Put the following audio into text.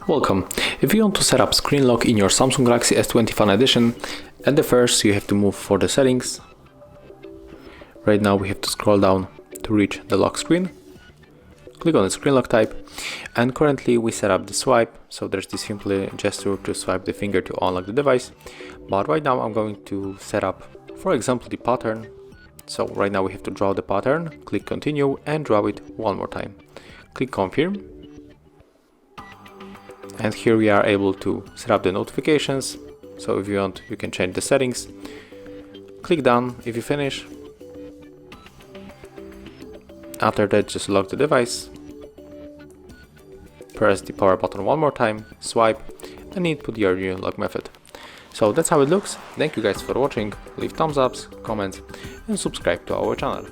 Welcome. If you want to set up screen lock in your Samsung Galaxy S20 FE edition, at the first you have to move for the settings. Right now we have to scroll down to reach the lock screen. Click on the screen lock type, and currently we set up the swipe, so there's this simple gesture to swipe the finger to unlock the device. But right now I'm going to set up, for example, the pattern. So right now we have to draw the pattern, click continue and draw it one more time. Click confirm. And here we are able to set up the notifications. So if you want, you can change the settings. Click done if you finish. After that, just lock the device. Press the power button one more time, swipe, and input your new lock method. So that's how it looks. Thank you guys for watching. Leave thumbs ups, comments, and subscribe to our channel.